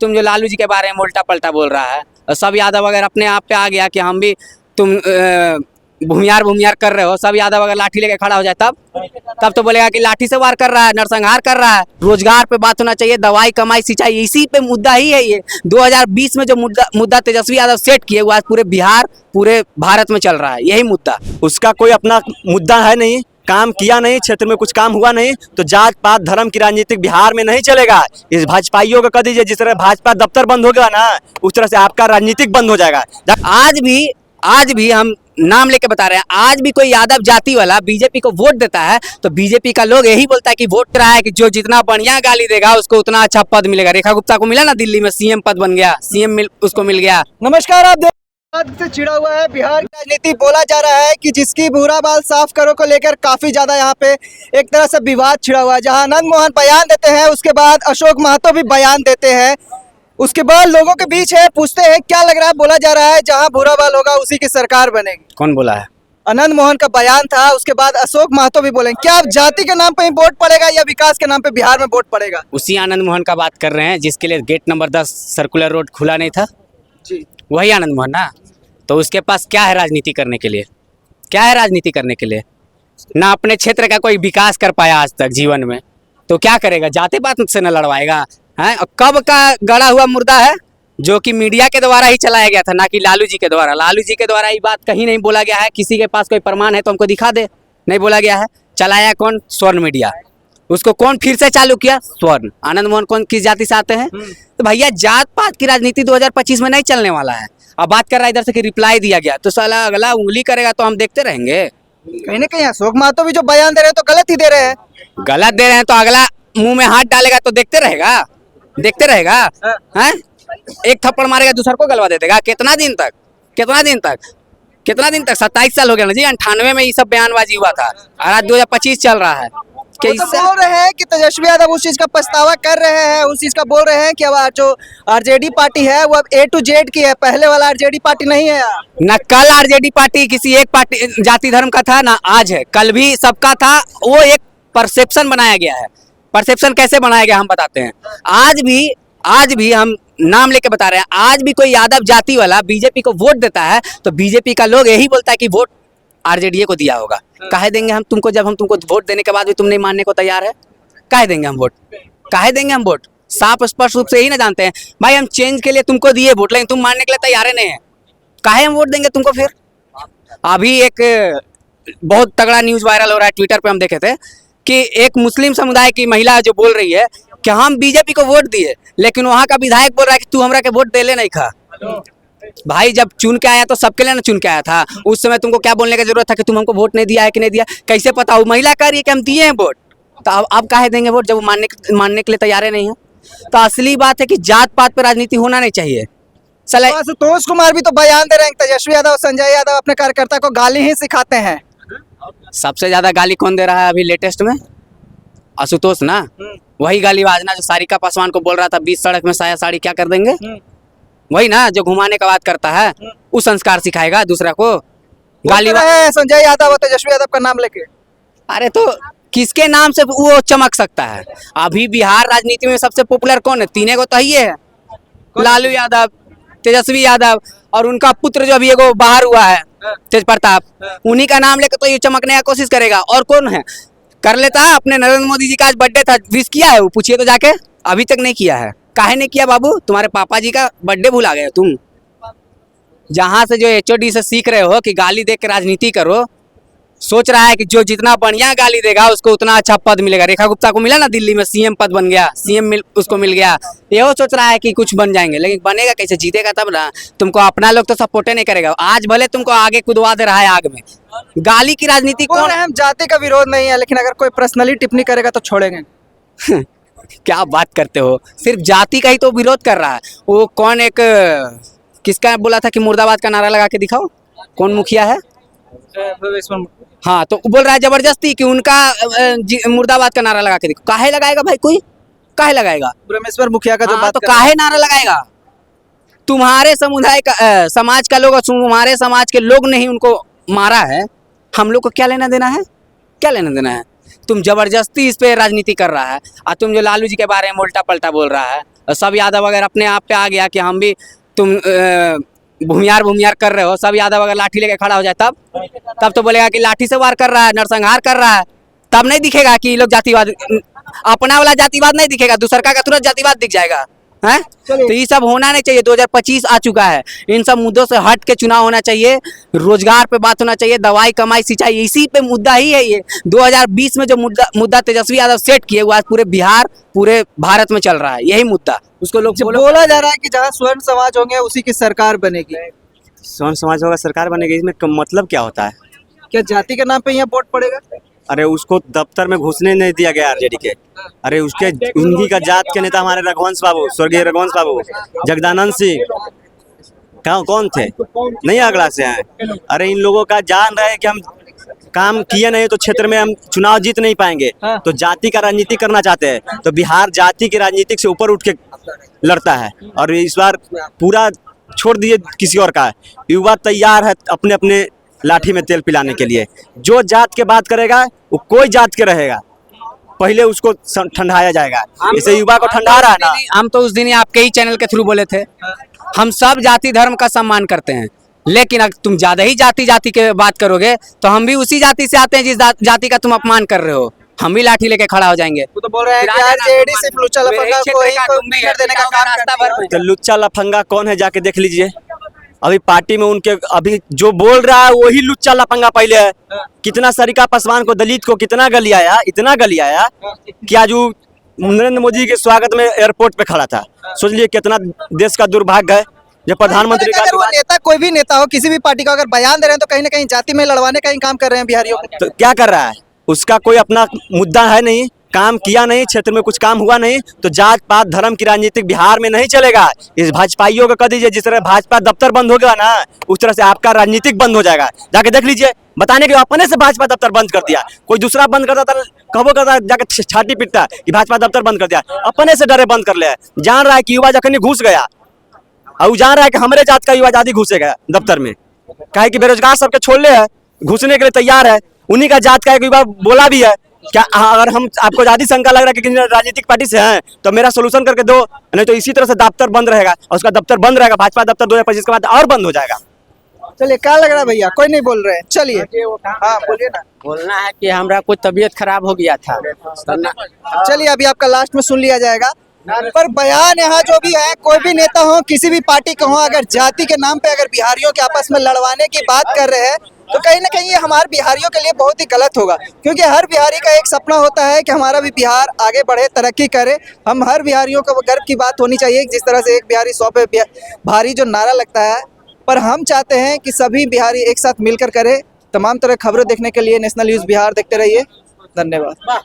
तुम जो लालू जी के बारे में उल्टा पलटा बोल रहा है, और सब यादव अगर अपने आप पे आ गया कि हम भी तुम भूमियार कर रहे हो, सब यादव अगर लाठी लेके खड़ा हो जाए तब तो बोलेगा कि लाठी से वार कर रहा है, नरसंहार कर रहा है। रोजगार पे बात होना चाहिए, दवाई कमाई सिंचाई, इसी पे मुद्दा ही है ये। 2020 में जो मुद्दा तेजस्वी यादव सेट किए, वो आज पूरे बिहार पूरे भारत में चल रहा है, यही मुद्दा। उसका कोई अपना मुद्दा है नहीं, काम किया नहीं, क्षेत्र में कुछ काम हुआ नहीं, तो जात पात धर्म की राजनीतिक बिहार में नहीं चलेगा। इस भाजपाइयों को कह दीजिए, जिस तरह भाजपा दफ्तर बंद हो गया ना, उस तरह से आपका राजनीतिक बंद हो जाएगा। आज भी हम नाम लेके बता रहे हैं, आज भी कोई यादव जाति वाला बीजेपी को वोट देता है तो बीजेपी का लोग यही बोलता है कि वोट रहा है कि जो जितना बढ़िया गाली देगा उसको उतना अच्छा पद मिलेगा। रेखा गुप्ता को मिला ना दिल्ली में, सीएम पद बन गया, उसको मिल गया। नमस्कार, आप से चिड़ा हुआ है बिहार की राजनीति। बोला जा रहा है कि जिसकी भूरा बाल साफ करो को लेकर काफी ज्यादा यहाँ पे एक तरह से विवाद छिड़ा हुआ है। जहाँ आनंद मोहन बयान देते हैं, उसके बाद अशोक महतो भी बयान देते हैं, उसके बाद लोगों के बीच है, पूछते हैं क्या लग रहा है। बोला जा रहा है जहाँ भूरा बाल होगा उसी की सरकार बनेगी। कौन बोला है? आनंद मोहन का बयान था, उसके बाद अशोक महतो भी बोलेंगे। क्या अब जाति के नाम पे ही वोट पड़ेगा या विकास के नाम पे बिहार में वोट पड़ेगा? उसी आनंद मोहन का बात कर रहे हैं जिसके लिए गेट नंबर 10 सर्कुलर रोड खुला नहीं था जी, वही आनंद मोहन ना। तो उसके पास क्या है राजनीति करने के लिए? क्या है राजनीति करने के लिए? ना अपने क्षेत्र का कोई विकास कर पाया आज तक जीवन में, तो क्या करेगा? जाति बात से न लड़वाएगा है। कब का गड़ा हुआ मुर्दा है जो कि मीडिया के द्वारा ही चलाया गया था, ना कि लालू जी के द्वारा। लालू जी के द्वारा ये बात कहीं नहीं बोला गया है। किसी के पास कोई प्रमाण है तो हमको दिखा दे। नहीं बोला गया है। चलाया कौन? स्वर्ण मीडिया। उसको कौन फिर से चालू किया? स्वर्ण। आनंद मोहन कौन किस जाति से आते हैं? तो भैया जात पात की राजनीति 2025 में नहीं चलने वाला है। अब बात कर रहा है इधर से कि रिप्लाई दिया गया, तो साला अगला उंगली करेगा तो हम देखते रहेंगे। कहीं ना कहीं अशोक महतो भी जो बयान दे रहे हैं तो गलत ही दे रहे हैं। गलत दे रहे हैं तो अगला मुंह में हाथ डालेगा तो देखते रहेगा, देखते रहेगा। हैं? एक थप्पड़ मारेगा दूसरे को गलवा दे देगा। कितना दिन तक? 27 साल हो गया ना जी। 98 में ये सब बयानबाजी हुआ था और आज 2025 चल रहा है। वो तो बोल रहे हैं कि तेजस्वी यादव उस चीज का पछतावा कर रहे हैं, उस चीज का बोल रहे हैं कि अब जो आरजेडी पार्टी है वो अब A to Z की है, पहले वाला आरजेडी पार्टी नहीं है। न कल आरजेडी पार्टी किसी एक पार्टी जाति धर्म का था, ना आज है। कल भी सबका था। वो एक परसेप्शन बनाया गया है। परसेप्शन कैसे बनाया गया हम बताते हैं। आज भी हम नाम लेके बता रहे हैं, आज भी कोई यादव जाति वाला बीजेपी को वोट देता है तो बीजेपी का लोग यही बोलता है कि वोट आरजेडी को दिया होगा। काहे देंगे हम तुमको, जब हम तुमको वोट देने के बाद भी तुम नहीं मानने को तैयार है? काहे देंगे हम वोट? काहे देंगे हम वोट? साफ स्पष्ट रूप से यही ना जानते हैं भाई, हम चेंज के लिए तुमको दिए वोट, लेकिन तुम मानने के लिए तैयार नहीं है। काहे हम वोट देंगे तुमको फिर? अभी एक बहुत तगड़ा न्यूज वायरल हो रहा है, ट्विटर पे हम देखे थे कि एक मुस्लिम समुदाय की महिला जो बोल रही है कि हम बीजेपी को वोट दिए, लेकिन वहां का विधायक बोल रहा है कि तू हमरा के वोट दे ले नहीं खा। भाई जब चुन के आया तो सबके लिए ना चुन के आया था। उस समय तुमको क्या बोलने की जरूरत था कि तुम हमको वोट नहीं दिया है कि नहीं दिया? कैसे पता? वो महिला कह रही है कि हम दिए हैं वोट, तो अब काहे देंगे वोट जब वो मानने के लिए तैयार नहीं है? तो असली बात है कि जात पात पे राजनीति होना नहीं चाहिए। तो आशुतोष कुमार भी तो बयान दे रहे हैं, तेजस्वी यादव संजय यादव अपने कार्यकर्ता को गाली ही सिखाते हैं। सबसे ज्यादा गाली कौन दे रहा है अभी लेटेस्ट में? आशुतोष ना। वही गालीबाज ना जो सारिका पासवान को बोल रहा था 20 सड़क में साया साड़ी क्या कर देंगे। वही ना जो घुमाने का बात करता है, वो संस्कार सिखाएगा दूसरा को। गालीबाज है संजय यादव और तेजस्वी यादव का नाम लेके। अरे तो किसके नाम से वो चमक सकता है? अभी बिहार राजनीति में सबसे पॉपुलर कौन है? तीन को तो ही है, लालू यादव, तेजस्वी यादव और उनका पुत्र जो अभी एगो बाहर हुआ है तेज प्रताप। उन्हीं का नाम लेकर तो ये चमकने का कोशिश करेगा। और कौन है? कर लेता है। अपने नरेंद्र मोदी जी का आज बर्थडे था, विश किया है? वो पूछिए तो जाके, अभी तक नहीं किया है। काहे नहीं किया बाबू? तुम्हारे पापा जी का बर्थडे भुला गए तुम। जहां से जो HOD से सीख रहे हो कि गाली दे के राजनीति करो, सोच रहा है कि जो जितना बढ़िया गाली देगा उसको उतना अच्छा पद मिलेगा। रेखा गुप्ता को मिला ना दिल्ली में, सीएम पद बन गया, उसको मिल गया। ये सोच रहा है कि कुछ बन जाएंगे, लेकिन बनेगा कैसे? जीतेगा तब ना। तुमको अपना लोग तो सपोर्टे नहीं करेगा। आज भले तुमको आगे कुदवा दे रहा है आग में। गाली की राजनीति कौन? हम जाति का विरोध नहीं है, लेकिन अगर कोई पर्सनली टिप्पणी करेगा तो छोड़ेंगे। क्या बात करते हो? सिर्फ जाति का ही तो विरोध कर रहा है। वो कौन एक किसका बोला था कि मुर्दाबाद का नारा लगा के दिखाओ? कौन मुखिया है? हाँ, तो बोल रहा है जबरदस्ती कि उनका मुर्दाबाद का नारा लगा के दिखाओ। काहे लगाएगा भाई? कोई काहे लगाएगा? ब्रह्मेश्वर मुखिया का जो बात तो काहे नारा लगाएगा? तुम्हारे समुदाय का समाज का लोग, तुम्हारे समाज के लोग ने ही उनको मारा है। हम लोग को क्या लेना देना है? क्या लेना देना है? तुम जबरदस्ती इस पे राजनीति कर रहा है। और तुम जो लालू जी के बारे में उल्टा पलटा बोल रहा है, और सब यादव अगर अपने आप पे आ गया कि हम भी तुम भूमियार कर रहे हो, सब यादव अगर लाठी लेके खड़ा हो जाए तब तो बोलेगा कि लाठी से वार कर रहा है, नरसंहार कर रहा है। तब नहीं दिखेगा कि ये लोग जातिवाद, अपना वाला जातिवाद नहीं दिखेगा, दूसर का तुरंत जातिवाद दिख जाएगा है। तो ये सब होना नहीं चाहिए। 2025 आ चुका है, इन सब मुद्दों से हट के चुनाव होना चाहिए। रोजगार पे बात होना चाहिए, दवाई कमाई सिंचाई, इसी पे मुद्दा ही है ये। 2020 में जो मुद्दा तेजस्वी यादव सेट किए, वो आज पूरे बिहार पूरे भारत में चल रहा है, यही मुद्दा। उसको लोग बोला जा रहा है कि जहाँ स्वर्ण समाज होंगे उसी की सरकार बनेगी। स्वर्ण समाज होगा सरकार बनेगी, इसमें मतलब क्या होता है? क्या जाति के नाम पे यहाँ वोट पड़ेगा? अरे उसको दफ्तर में घुसने नहीं दिया गया आरजेडी के। अरे उसके उन्हीं का जात के नेता हमारे रघुवंश बाबू, स्वर्गीय रघुवंश बाबू, जगदानंद सिंह कौन थे? नहीं अगला से हैं। अरे इन लोगों का जान रहे कि हम काम किए नहीं तो क्षेत्र में हम चुनाव जीत नहीं पाएंगे, तो जाति का राजनीति करना चाहते हैं। तो बिहार जाति की राजनीति से ऊपर उठ के लड़ता है, और इस बार पूरा छोड़ दिए किसी और का। युवा तैयार है अपने अपने लाठी में तेल पिलाने के लिए। जो जात के बात करेगा वो कोई जात के रहेगा, पहले उसको ठंडाया जाएगा। इसे युवा को ठंडा रहा है ना। हम तो उस दिन ही आपके ही चैनल के थ्रू बोले थे, हम सब जाति धर्म का सम्मान करते हैं, लेकिन अगर तुम ज्यादा ही जाति के बात करोगे तो हम भी उसी जाति से आते हैं जिस जाति का तुम अपमान कर रहे हो, हम भी लाठी लेके खड़ा हो जाएंगे। वो तो बोल रहे हैं कि आरजेडी सिर्फ लुच्चा लफंगा को ही कर देने का काम करता है। तो लुच्चा लफंगा कौन है जाके देख लीजिए। अभी पार्टी में उनके अभी जो बोल रहा है वही लुच्चा लफंगा पहले है। कितना सरिका पासवान को, दलित को कितना गलियाया, इतना गलियाया कि आज वो नरेंद्र मोदी के स्वागत में एयरपोर्ट पे खड़ा था। सोच लिए कितना देश का दुर्भाग्य है जो प्रधानमंत्री का। अगर वो नेता कोई भी नेता हो, किसी भी पार्टी का अगर बयान दे रहे हैं तो कहीं ना कहीं जाति में लड़वाने का ही काम कर रहे हैं बिहारियों को। तो क्या कर रहा है? उसका कोई अपना मुद्दा है नहीं, काम किया नहीं, क्षेत्र में कुछ काम हुआ नहीं, तो जात पात धर्म की राजनीति बिहार में नहीं चलेगा। इस भाजपाइयों को कह दीजिए, जिस तरह भाजपा दफ्तर बंद हो गया ना, उस तरह से आपका राजनीतिक बंद हो जाएगा। जाके देख लीजिए, बताने के अपने से भाजपा दफ्तर बंद कर दिया। कोई दूसरा बंद करता था कहो करता जाके छाती पीटता कि भाजपा दफ्तर बंद कर दिया, अपने से डरे बंद कर लिया। जान रहा है कि युवा जखनी घुस गया, और जान रहा है कि हमारे जात का युवा आजादी घुसेगा दफ्तर में, काहे कि बेरोजगार सबके छोड़ले है, घुसने के लिए तैयार है। उन्हीं का जात का एक युवा बोला भी है, क्या अगर हम आपको आजादी शंका लग रहा है कि किसी राजनीतिक पार्टी से हैं तो मेरा सोल्यूशन करके दो, नहीं तो इसी तरह से दफ्तर बंद रहेगा। और उसका दफ्तर बंद रहेगा, भाजपा दफ्तर 2025 के बाद और बंद हो जाएगा। चलिए, क्या लग रहा है भैया? कोई नहीं बोल रहे हैं, चलिए हाँ बोलिए ना। बोलना है कि हमारा कुछ तबीयत खराब हो गया था। चलिए, अभी आपका लास्ट में सुन लिया जाएगा। पर बयान यहाँ जो भी है, कोई भी नेता हो, किसी भी पार्टी के हो, अगर जाति के नाम पे अगर बिहारियों के आपस में लड़वाने की बात कर रहे हैं तो कहीं ना कहीं ये हमारे बिहारियों के लिए बहुत ही गलत होगा। क्योंकि हर बिहारी का एक सपना होता है कि हमारा भी बिहार आगे बढ़े, तरक्की करे। हम हर बिहारियों को गर्व की बात होनी चाहिए, जिस तरह से एक बिहारी 100 पे भारी जो नारा लगता है। पर हम चाहते हैं कि सभी बिहारी एक साथ मिलकर करें। तमाम तरह खबरें देखने के लिए नेशनल न्यूज़ बिहार देखते रहिए। धन्यवाद।